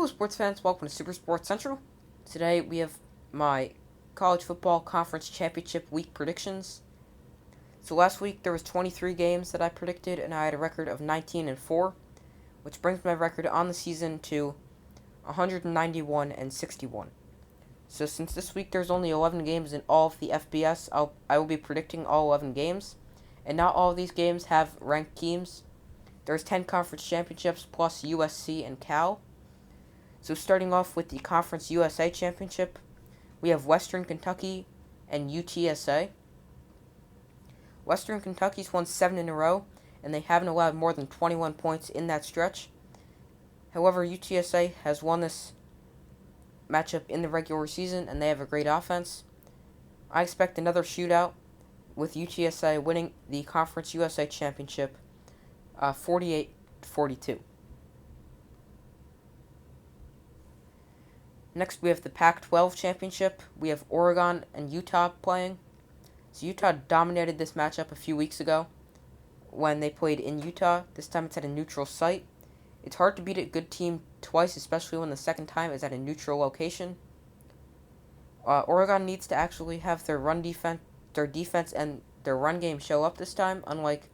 Hello, sports fans. Welcome to Super Sports Central. Today we have my college football conference championship week predictions. So last week there was 23 games that I predicted, and I had a record of 19-4, which brings my record on the season to 191-61. So since this week there's only 11 games in all of the FBS, I will be predicting all 11 games, and not all of these games have ranked teams. There's 10 conference championships plus USC and Cal. So starting off with the Conference USA Championship, we have Western Kentucky and UTSA. Western Kentucky's won 7 in a row, and they haven't allowed more than 21 points in that stretch. However, UTSA has won this matchup in the regular season, and they have a great offense. I expect another shootout, with UTSA winning the Conference USA Championship 48-42. Next, we have the Pac-12 Championship. We have Oregon and Utah playing. So Utah dominated this matchup a few weeks ago when they played in Utah. This time it's at a neutral site. It's hard to beat a good team twice, especially when the second time is at a neutral location. Oregon needs to actually have their defense and their run game show up this time, unlike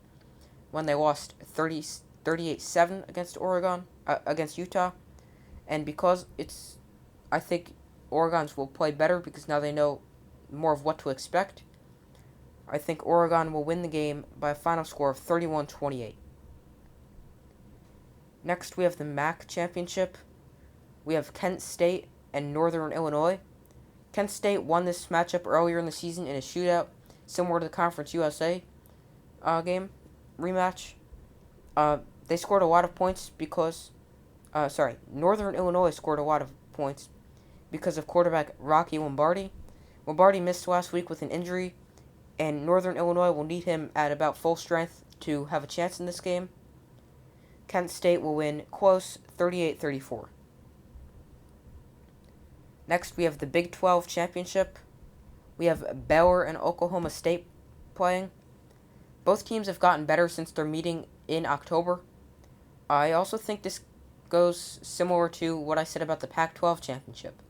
when they lost 38-7 against Utah. And because I think Oregon's will play better because now they know more of what to expect. I think Oregon will win the game by a final score of 31-28. Next, we have the MAC Championship. We have Kent State and Northern Illinois. Kent State won this matchup earlier in the season in a shootout, similar to the Conference USA game rematch. They scored a lot of points Northern Illinois scored a lot of points because of quarterback Rocky Lombardi. Lombardi missed last week with an injury, and Northern Illinois will need him at about full strength to have a chance in this game. Kent State will win close, 38-34. Next, we have the Big 12 Championship. We have Baylor and Oklahoma State playing. Both teams have gotten better since their meeting in October. I also think this goes similar to what I said about the Pac-12 Championship.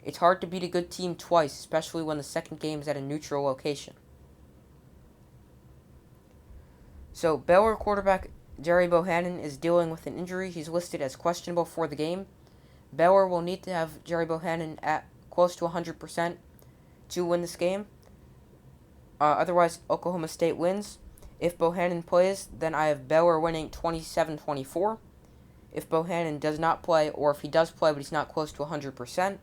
It's hard to beat a good team twice, especially when the second game is at a neutral location. So, Baylor quarterback Jerry Bohannon is dealing with an injury. He's listed as questionable for the game. Baylor will need to have Jerry Bohannon at close to 100% to win this game. Otherwise, Oklahoma State wins. If Bohannon plays, then I have Baylor winning 27-24. If Bohannon does not play, or if he does play but he's not close to 100%,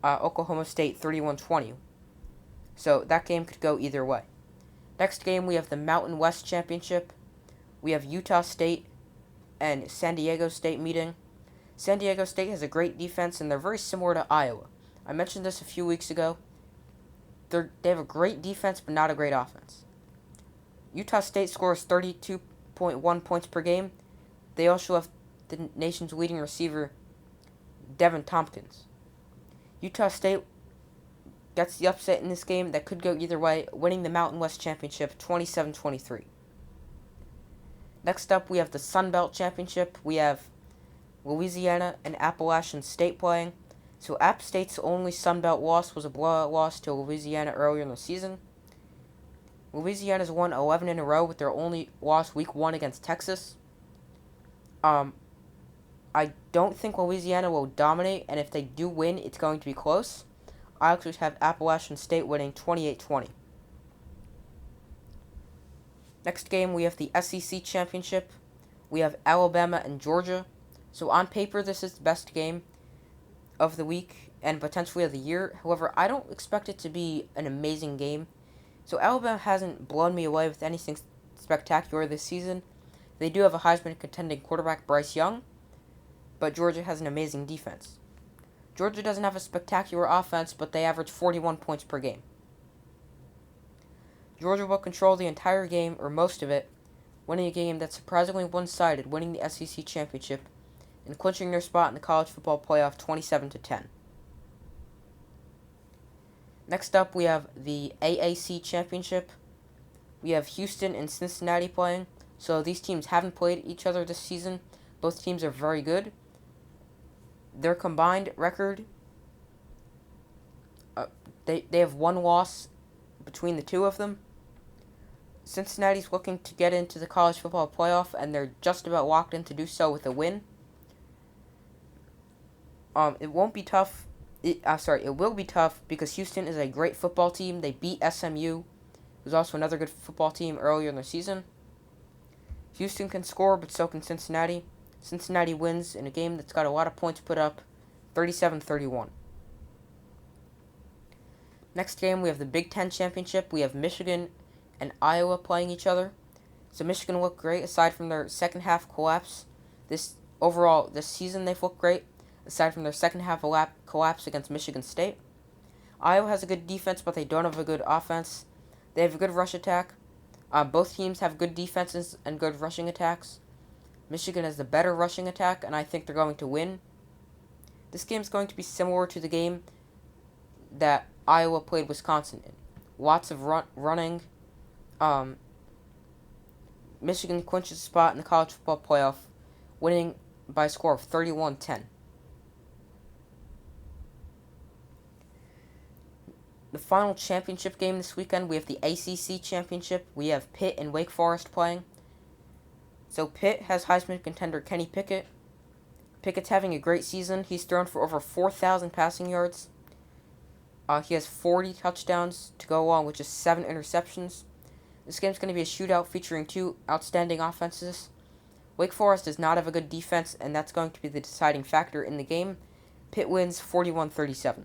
Oklahoma State 31-20. So that game could go either way. Next game, we have the Mountain West Championship. We have Utah State and San Diego State meeting. San Diego State has a great defense, and they're very similar to Iowa. I mentioned this a few weeks ago. They have a great defense, but not a great offense. Utah State scores 32.1 points per game. They also have the nation's leading receiver, Devin Tompkins. Utah State gets the upset in this game that could go either way, winning the Mountain West Championship 27-23. Next up, we have the Sun Belt Championship. We have Louisiana and Appalachian State playing. So App State's only Sun Belt loss was a blowout loss to Louisiana earlier in the season. Louisiana's won 11 in a row with their only loss week 1 against Texas. I don't think Louisiana will dominate, and if they do win, it's going to be close. I actually have Appalachian State winning 28-20. Next game, we have the SEC Championship. We have Alabama and Georgia. So on paper, this is the best game of the week and potentially of the year. However, I don't expect it to be an amazing game. So Alabama hasn't blown me away with anything spectacular this season. They do have a Heisman contending quarterback, Bryce Young, but Georgia has an amazing defense. Georgia doesn't have a spectacular offense, but they average 41 points per game. Georgia will control the entire game, or most of it, winning a game that's surprisingly one-sided, winning the SEC Championship, and clinching their spot in the college football playoff 27-10. Next up, we have the AAC Championship. We have Houston and Cincinnati playing. So these teams haven't played each other this season. Both teams are very good. Their combined record, they have one loss between the two of them. Cincinnati's looking to get into the college football playoff, and they're just about locked in to do so with a win. It won't be tough. It will be tough because Houston is a great football team. They beat SMU, who's also another good football team, earlier in the season. Houston can score, but so can Cincinnati. Cincinnati wins in a game that's got a lot of points put up, 37-31. Next game, we have the Big Ten Championship. We have Michigan and Iowa playing each other. So Michigan looked great aside from their second half collapse. This season they've looked great aside from their second half collapse against Michigan State. Iowa has a good defense, but they don't have a good offense. They have a good rush attack. Both teams have good defenses and good rushing attacks. Michigan has the better rushing attack, and I think they're going to win. This game is going to be similar to the game that Iowa played Wisconsin in. Lots of running. Michigan clinches a spot in the college football playoff, winning by a score of 31-10. The final championship game this weekend, we have the ACC Championship. We have Pitt and Wake Forest playing. So Pitt has Heisman contender Kenny Pickett. Pickett's having a great season. He's thrown for over 4,000 passing yards. He has 40 touchdowns to go along with just 7 interceptions. This game's going to be a shootout featuring two outstanding offenses. Wake Forest does not have a good defense, and that's going to be the deciding factor in the game. Pitt wins 41-37.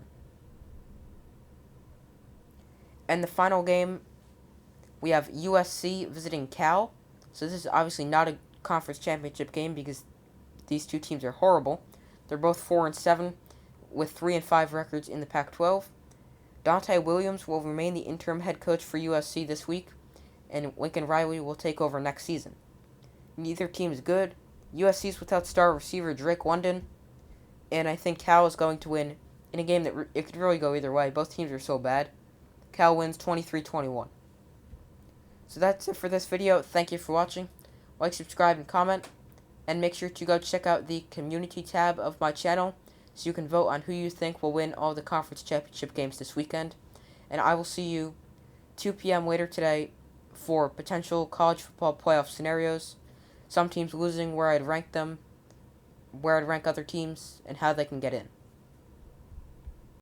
And the final game, we have USC visiting Cal. So this is obviously not a conference championship game because these two teams are horrible. They're both 4-7 with 3-5 records in the Pac-12. Dante Williams will remain the interim head coach for USC this week, and Lincoln Riley will take over next season. Neither team is good. USC's without star receiver Drake London, and I think Cal is going to win in a game that it could really go either way. Both teams are so bad. Cal wins 23-21. So that's it for this video. Thank you for watching. Like, subscribe, and comment. And make sure to go check out the community tab of my channel so you can vote on who you think will win all the conference championship games this weekend. And I will see you 2 p.m. later today for potential college football playoff scenarios. Some teams losing, where I'd rank them, where I'd rank other teams, and how they can get in.